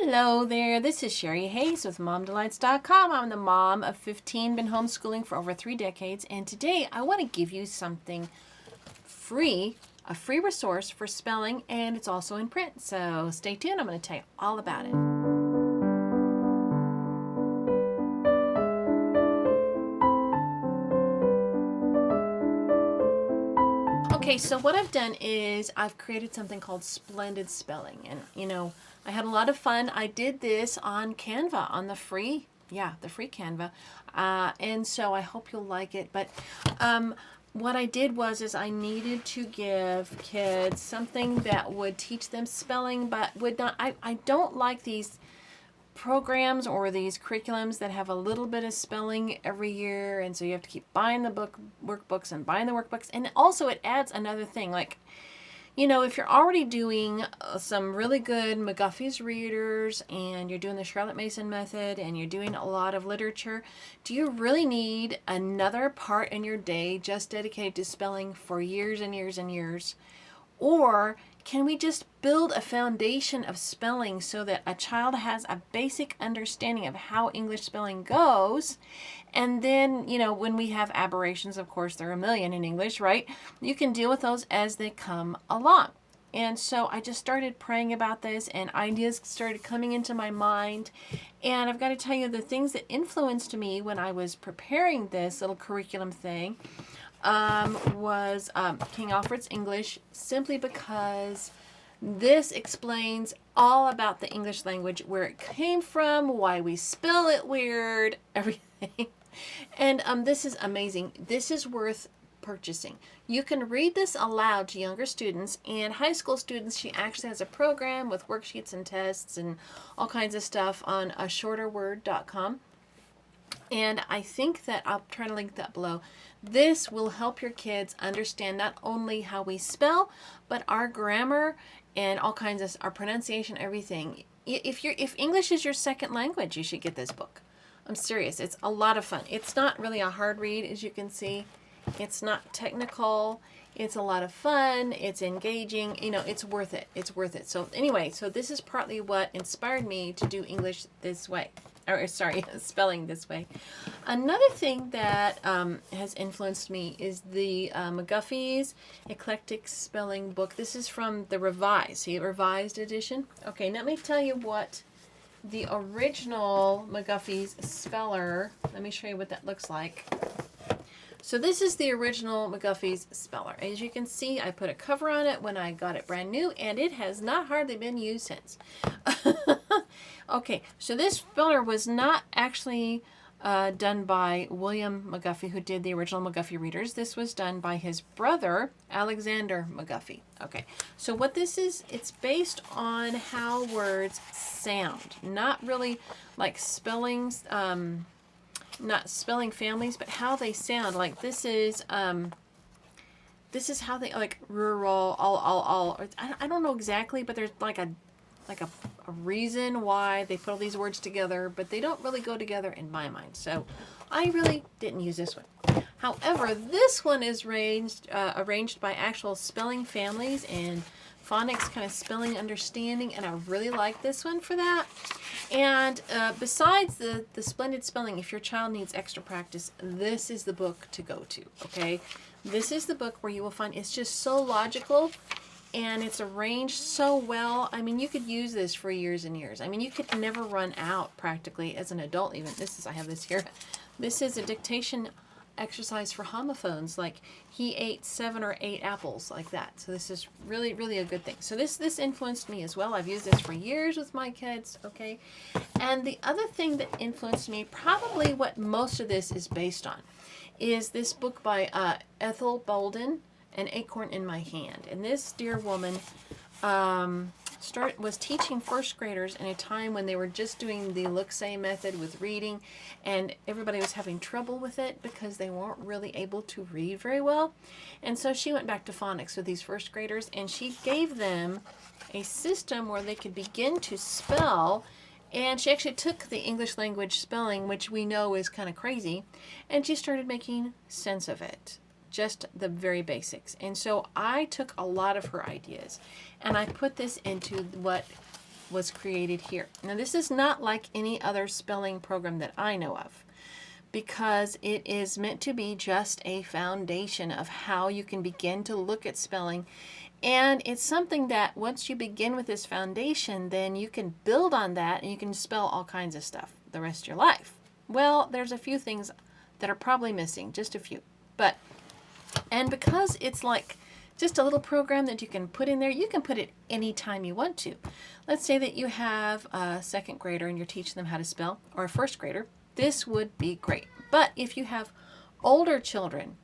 Hello there, this is Sherry Hayes with MomDelights.com. I'm the mom of 15, been homeschooling for over 3 decades, and today I want to give you something free, a free resource for spelling, and it's also in print. So stay tuned, I'm going to tell you all about it. Okay, so what I've done is I've created something called Splendid Spelling, and I had a lot of fun. I did this on Canva, on the free Canva, and so I hope you'll like it. But what I did was I needed to give kids something that would teach them spelling, but would not. I don't like these programs or these curriculums that have a little bit of spelling every year, and so you have to keep buying the workbooks and buying the workbooks. And also it adds another thing, like, if you're already doing some really good McGuffey's readers and you're doing the Charlotte Mason method and you're doing a lot of literature, do you really need another part in your day just dedicated to spelling for years and years and years? Or can we just build a foundation of spelling so that a child has a basic understanding of how English spelling goes? And then, when we have aberrations, of course, there are a million in English, right? You can deal with those as they come along. And so I just started praying about this, and ideas started coming into my mind. And I've got to tell you, the things that influenced me when I was preparing this little curriculum thing was King Alfred's English, simply because this explains all about the English language, where it came from, why we spell it weird, everything. And this is amazing. This is worth purchasing. You can read this aloud to younger students and high school students. She actually has a program with worksheets and tests and all kinds of stuff on ashorterword.com. And I think that I'll try to link that below. This will help your kids understand not only how we spell, but our grammar and all kinds of our pronunciation, everything. If English is your second language, you should get this book. I'm serious. It's a lot of fun. It's not really a hard read, as you can see. It's not technical. It's a lot of fun. It's engaging. It's worth it. It's worth it. So anyway, so this is partly what inspired me to do English this way. Spelling this way. Another thing that has influenced me is the McGuffey's Eclectic Spelling book. This is from the revised edition. Okay, let me tell you what the original McGuffey's speller, let me show you what that looks like. So this is the original McGuffey's speller. As you can see, I put a cover on it when I got it brand new, and it has not hardly been used since. Okay, so this speller was not actually done by William McGuffey, who did the original McGuffey readers. This was done by his brother, Alexander McGuffey. Okay, so what this is, it's based on how words sound, not really like spellings, not spelling families, but how they sound. Like this is how they, like rural, all. I don't know exactly, but there's like a reason why they put all these words together, but they don't really go together in my mind. So I really didn't use this one. However, this one is arranged by actual spelling families and phonics kind of spelling understanding, and I really like this one for that. And besides the Splendid Spelling, if your child needs extra practice, this is the book to go to, okay? This is the book where you will find it's just so logical, and it's arranged so well. I mean, you could use this for years and years. I mean, you could never run out practically as an adult even. I have this here. This is a dictation exercise for homophones, like he ate 7 or 8 apples, like that. So this is really, really a good thing. So this influenced me as well. I've used this for years with my kids, okay? And the other thing that influenced me, probably what most of this is based on, is this book by Ethel Bolden, An Acorn in My Hand. And this dear woman was teaching first graders in a time when they were just doing the look-say method with reading, and everybody was having trouble with it because they weren't really able to read very well. And so she went back to phonics with these first graders, and she gave them a system where they could begin to spell. And she actually took the English language spelling, which we know is kind of crazy, and she started making sense of it. Just the very basics. And so I took a lot of her ideas and I put this into what was created here. Now this is not like any other spelling program that I know of, because it is meant to be just a foundation of how you can begin to look at spelling. And it's something that once you begin with this foundation, then you can build on that and you can spell all kinds of stuff the rest of your life. Well, there's a few things that are probably missing, just a few. And because it's like just a little program that you can put in there, you can put it anytime you want to. Let's say that you have a second grader and you're teaching them how to spell, or a first grader. This would be great. But if you have older children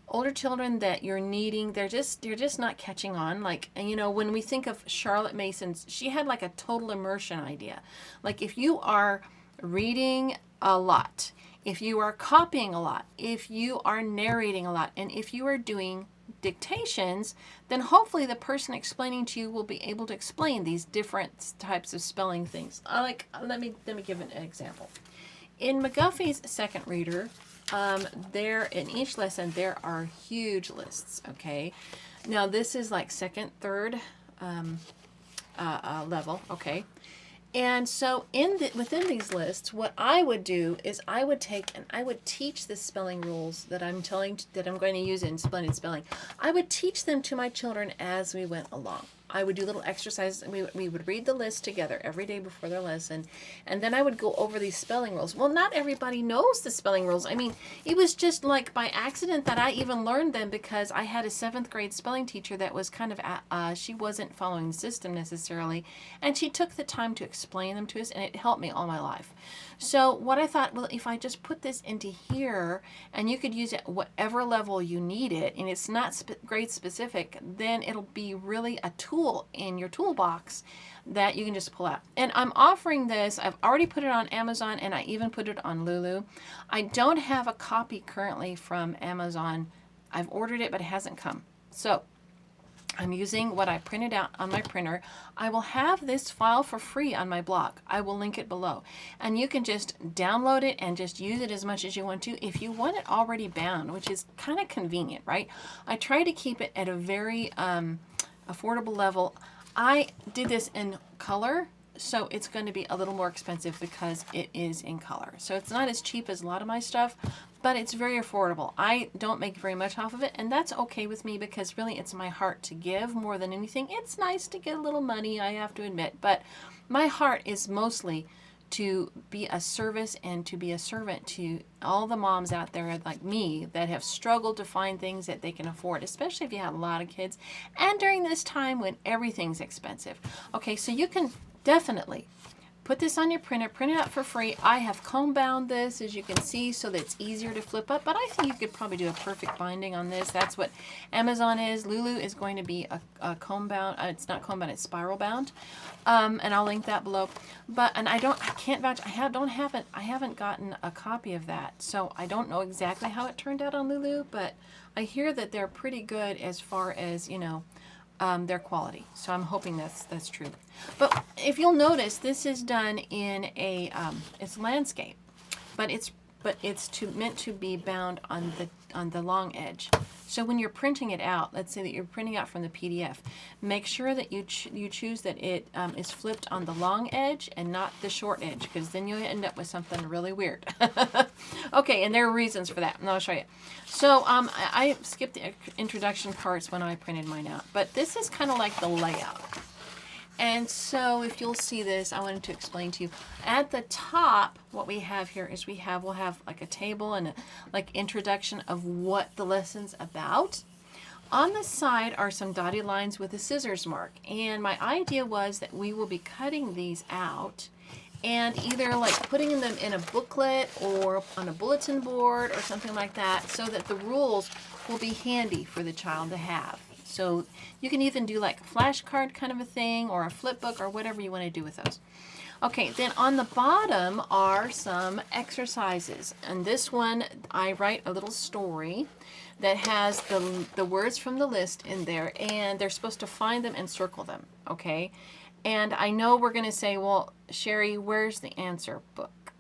that you're needing, they're just not catching on. Like, you know, when we think of Charlotte Mason's, she had like a total immersion idea. Like if you are reading a lot, if you are copying a lot, if you are narrating a lot, and if you are doing dictations, then hopefully the person explaining to you will be able to explain these different types of spelling things. Let me give an example. In McGuffey's second reader, there in each lesson there are huge lists. Okay, now this is like second, third level. Okay, and so within these lists, what I would do is I would take and I would teach the spelling rules that I'm going to use in Splendid Spelling. I would teach them to my children as we went along. I would do little exercises, and we would read the list together every day before their lesson, and then I would go over these spelling rules. Well, not everybody knows the spelling rules. I mean, it was just like by accident that I even learned them, because I had a 7th grade spelling teacher that was kind of, she wasn't following the system necessarily, and she took the time to explain them to us, and it helped me all my life. So what I thought, well, if I just put this into here, and you could use it at whatever level you need it, and it's not grade specific, then it'll be really a tool in your toolbox that you can just pull out. And I'm offering this, I've already put it on Amazon, and I even put it on Lulu. I don't have a copy currently from Amazon. I've ordered it, but it hasn't come. So I'm using what I printed out on my printer. I will have this file for free on my blog. I will link it below. And you can just download it and just use it as much as you want to. If you want it already bound, which is kind of convenient, right? I try to keep it at a very affordable level. I did this in color, so it's going to be a little more expensive because it is in color. So it's not as cheap as a lot of my stuff, but it's very affordable. I don't make very much off of it, and that's okay with me, because really it's my heart to give more than anything. It's nice to get a little money, I have to admit, but my heart is mostly to be a service and to be a servant to all the moms out there like me that have struggled to find things that they can afford, especially if you have a lot of kids and during this time when everything's expensive. Okay, so you can definitely put this on your printer, print it out for free. I have comb bound this, as you can see, so that it's easier to flip up, but I think you could probably do a perfect binding on this. That's what Amazon is. Lulu is going to be a comb bound. It's not comb bound, it's spiral bound. And I'll link that below. And I can't vouch. I haven't gotten a copy of that, so I don't know exactly how it turned out on Lulu, but I hear that they're pretty good as far as, you know, their quality. So I'm hoping that's true. But if you'll notice, this is done in a it's landscape, but it's meant to be bound on the long edge. So when you're printing it out, let's say that you're printing out from the PDF, make sure that you choose that it is flipped on the long edge and not the short edge, because then you'll end up with something really weird. Okay, and there are reasons for that, and I'll show you. So I skipped the introduction parts when I printed mine out, but this is kind of like the layout. And so if you'll see this, I wanted to explain to you. At the top, what we have here is we'll have like a table and a like introduction of what the lesson's about. On the side are some dotted lines with a scissors mark. And my idea was that we will be cutting these out and either like putting them in a booklet or on a bulletin board or something like that, so that the rules will be handy for the child to have. So you can even do like a flashcard kind of a thing, or a flip book, or whatever you want to do with those. Okay, then on the bottom are some exercises. And this one, I write a little story that has the words from the list in there, and they're supposed to find them and circle them, okay? And I know we're going to say, well, Sherry, where's the answer book?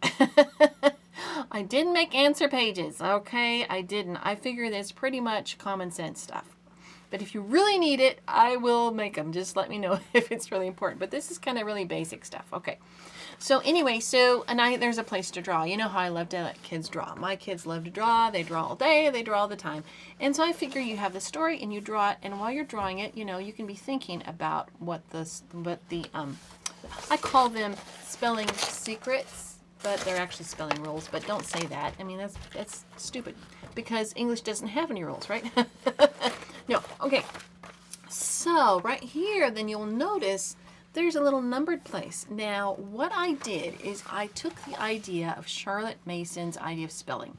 I didn't make answer pages, okay? I didn't. I figured it's pretty much common sense stuff. But if you really need it, I will make them. Just let me know if it's really important. But this is kind of really basic stuff. Okay. So anyway, there's a place to draw. You know how I love to let kids draw. My kids love to draw. They draw all day. They draw all the time. And so I figure you have the story and you draw it. And while you're drawing it, you know, you can be thinking about I call them spelling secrets, but they're actually spelling rules. But don't say that. I mean, that's stupid because English doesn't have any rules, right? No. Okay. So right here, then you'll notice there's a little numbered place. Now, what I did is I took the idea of Charlotte Mason's idea of spelling.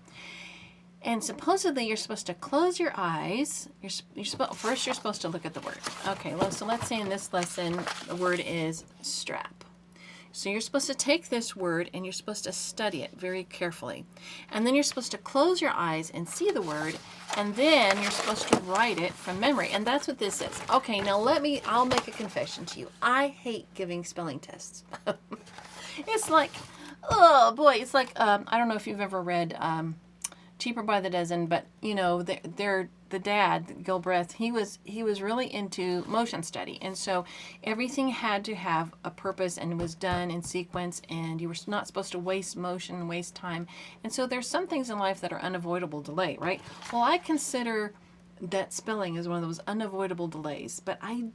And supposedly you're supposed to close your eyes. First, you're supposed to look at the word. Okay, so let's say in this lesson, the word is strap. So you're supposed to take this word and you're supposed to study it very carefully. And then you're supposed to close your eyes and see the word. And then you're supposed to write it from memory. And that's what this is. Okay, now I'll make a confession to you. I hate giving spelling tests. It's like, oh boy, it's like, I don't know if you've ever read Cheaper by the Dozen, but you know, the dad, Gilbreth, he was really into motion study, and so everything had to have a purpose and was done in sequence, and you were not supposed to waste motion and waste time. And so there's some things in life that are unavoidable delay, right? Well, I consider that spelling is one of those unavoidable delays, but I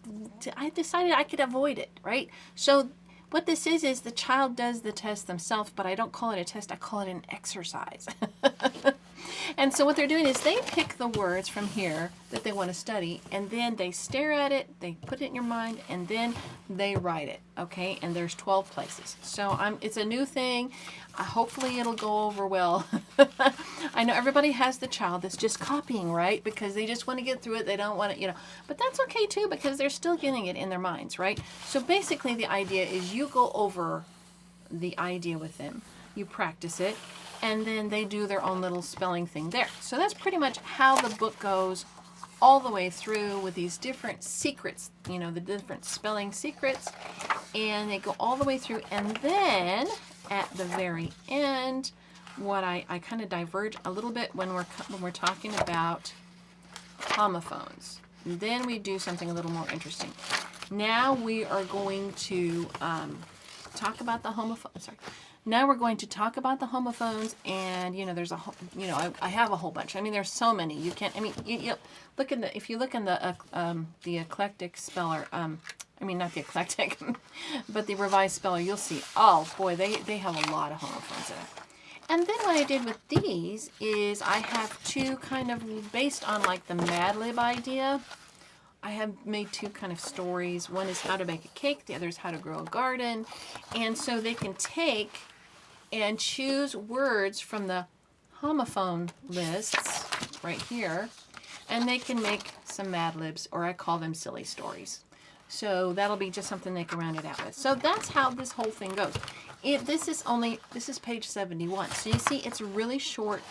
decided I could avoid it, right? So what this is the child does the test themselves, but I don't call it a test, I call it an exercise. And so what they're doing is they pick the words from here that they want to study, and then they stare at it, they put it in your mind, and then they write it, okay? And there's 12 places. So it's a new thing. Hopefully it'll go over well. I know everybody has the child that's just copying, right? Because they just want to get through it. They don't want to, but that's okay too, because they're still getting it in their minds, right? So basically the idea is you go over the idea with them. You practice it. And then they do their own little spelling thing there. So that's pretty much how the book goes all the way through with these different secrets, the different spelling secrets. And they go all the way through. And then at the very end, what I kind of diverge a little bit when we're talking about homophones. And then we do something a little more interesting. Now we are going to talk about the homophones. Sorry. Now we're going to talk about the homophones, and there's I have a whole bunch. I mean, there's so many. You can't. I mean, you look in the if you look in the eclectic speller. I mean, not the eclectic, but the revised speller. You'll see. Oh boy, they have a lot of homophones in it. And then what I did with these is I have two kind of based on like the Mad Lib idea. I have made two kind of stories. One is how to make a cake. The other is how to grow a garden. And so they can take and choose words from the homophone lists right here. And they can make some Mad Libs, or I call them silly stories. So that'll be just something they can round it out with. So that's how this whole thing goes. This is page 71. So you see it's really short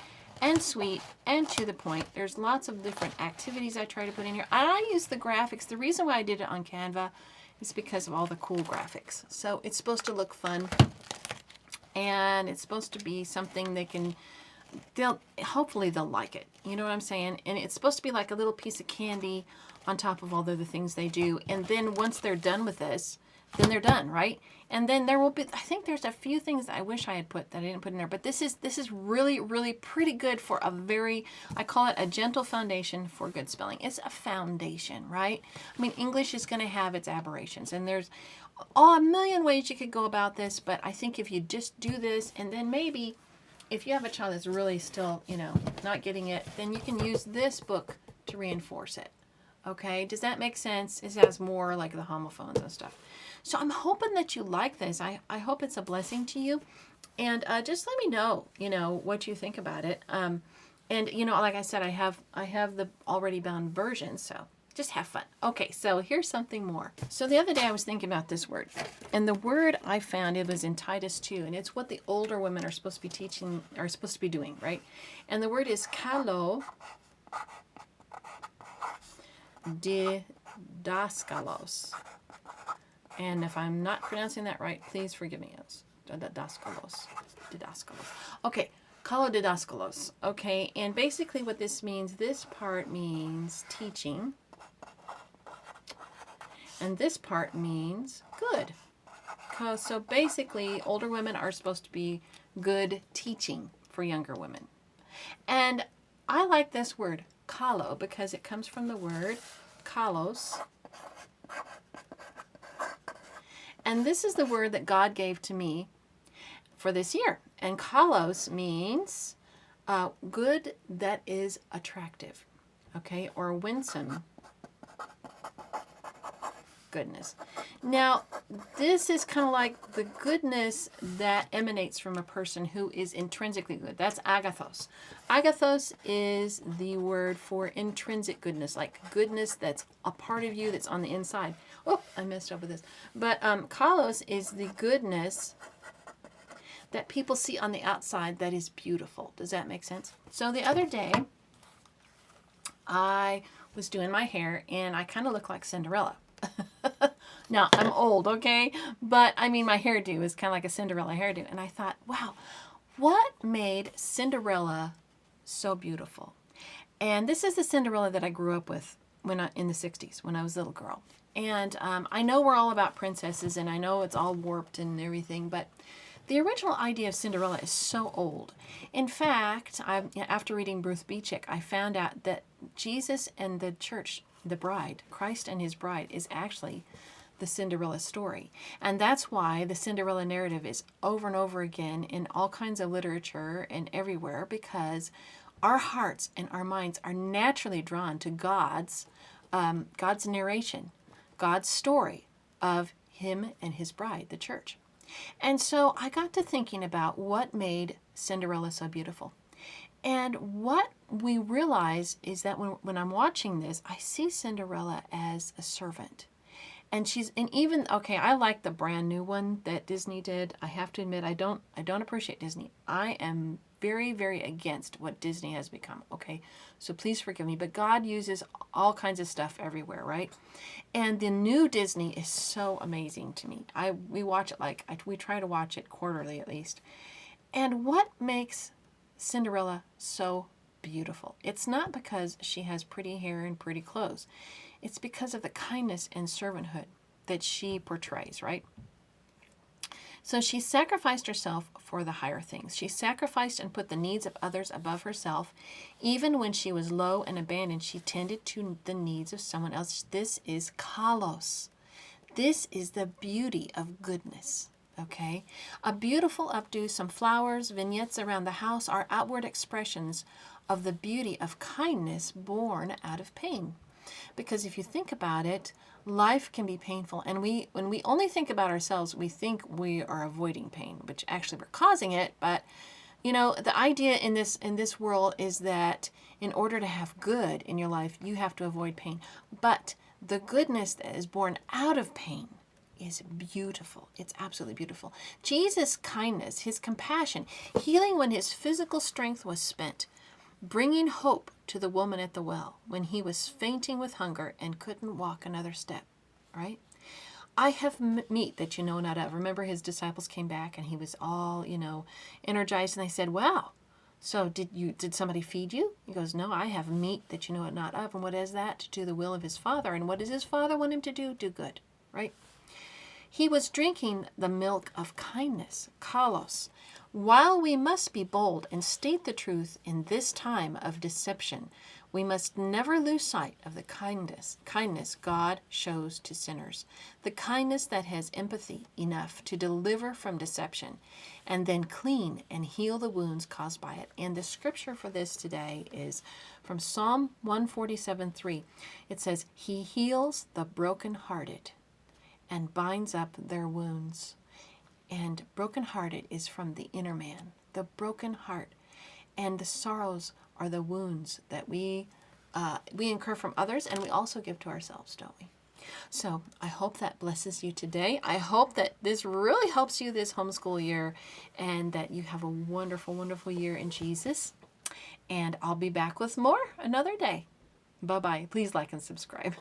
and sweet and to the point. There's lots of different activities I try to put in here. I use the graphics. The reason why I did it on Canva is because of all the cool graphics. So it's supposed to look fun, and it's supposed to be something hopefully they'll like it. You know what I'm saying? And it's supposed to be like a little piece of candy on top of all the other things they do. And then once they're done with this, then they're done, right? And then there will be, I think there's a few things that I wish I had put that I didn't put in there, but this is really, really pretty good for I call it a gentle foundation for good spelling. It's a foundation, right? I mean, English is going to have its aberrations, and there's a million ways you could go about this, but I think if you just do this, and then maybe if you have a child that's really still, not getting it, then you can use this book to reinforce it. Okay, does that make sense? It has more like the homophones and stuff. So I'm hoping that you like this. I hope it's a blessing to you. And just let me know, what you think about it. And, like I said, I have the already bound version, so just have fun. Okay, so here's something more. So the other day I was thinking about this word. And the word I found, it was in Titus 2, and it's what the older women are supposed to be teaching, are supposed to be doing, right? And the word is kalo didaskalos. And if I'm not pronouncing that right, please forgive me. It's didaskalos. Okay, kalodidaskalos. Okay, and basically what this means, this part means teaching. And this part means good. So basically, older women are supposed to be good teaching for younger women. And I like this word, kalo, because it comes from the word kalos. And this is the word that God gave to me for this year. And kalos means good that is attractive, okay, or winsome goodness. Now, this is kind of like the goodness that emanates from a person who is intrinsically good. That's agathos. Agathos is the word for intrinsic goodness, like goodness that's a part of you that's on the inside. Oh, I messed up with this. But kalos is the goodness that people see on the outside that is beautiful. Does that make sense? So the other day, I was doing my hair, and I kind of look like Cinderella. Now, I'm old, okay? But, I mean, my hairdo is kind of like a Cinderella hairdo. And I thought, wow, what made Cinderella so beautiful? And this is the Cinderella that I grew up with in the 60s, when I was a little girl. And I know we're all about princesses, and I know it's all warped and everything, but the original idea of Cinderella is so old. In fact, after reading Ruth Beechick, I found out that Jesus and the church, the bride, Christ and his bride, is actually the Cinderella story. And that's why the Cinderella narrative is over and over again in all kinds of literature and everywhere, because our hearts and our minds are naturally drawn to God's narration, God's story of him and his bride, the church. And so I got to thinking about what made Cinderella so beautiful. And what we realize is that when I'm watching this, I see Cinderella as a servant. And I like the brand new one that Disney did. I have to admit, I don't appreciate Disney. I am very, very against what Disney has become, okay? So please forgive me. But God uses all kinds of stuff everywhere, right? And the new Disney is so amazing to me. We watch it we try to watch it quarterly at least. And what makes Cinderella so beautiful? It's not because she has pretty hair and pretty clothes. It's because of the kindness and servanthood that she portrays, right? So she sacrificed herself for the higher things. She sacrificed and put the needs of others above herself. Even when she was low and abandoned, she tended to the needs of someone else. This is kalos. This is the beauty of goodness, okay? A beautiful updo, some flowers, vignettes around the house are outward expressions of the beauty of kindness born out of pain. Because if you think about it, life can be painful. And when we only think about ourselves, we think we are avoiding pain, which actually we're causing it. But, the idea in this world is that in order to have good in your life, you have to avoid pain. But the goodness that is born out of pain is beautiful. It's absolutely beautiful. Jesus' kindness, his compassion, healing when his physical strength was spent, bringing hope to the woman at the well when he was fainting with hunger and couldn't walk another step, right? I have meat that you know not of. Remember, his disciples came back and he was all, energized, and they said, wow, so did somebody feed you? He goes, no, I have meat that you know not of. And what is that? To do the will of his Father. And what does his Father want him to do? Do good, right? He was drinking the milk of kindness, kalos. While we must be bold and state the truth in this time of deception, we must never lose sight of the kindness God shows to sinners, the kindness that has empathy enough to deliver from deception and then clean and heal the wounds caused by it. And the scripture for this today is from Psalm 147:3. It says, he heals the brokenhearted and binds up their wounds. And brokenhearted is from the inner man, the broken heart. And the sorrows are the wounds that we incur from others, and we also give to ourselves, don't we? So I hope that blesses you today. I hope that this really helps you this homeschool year, and that you have a wonderful, wonderful year in Jesus. And I'll be back with more another day. Bye-bye. Please like and subscribe.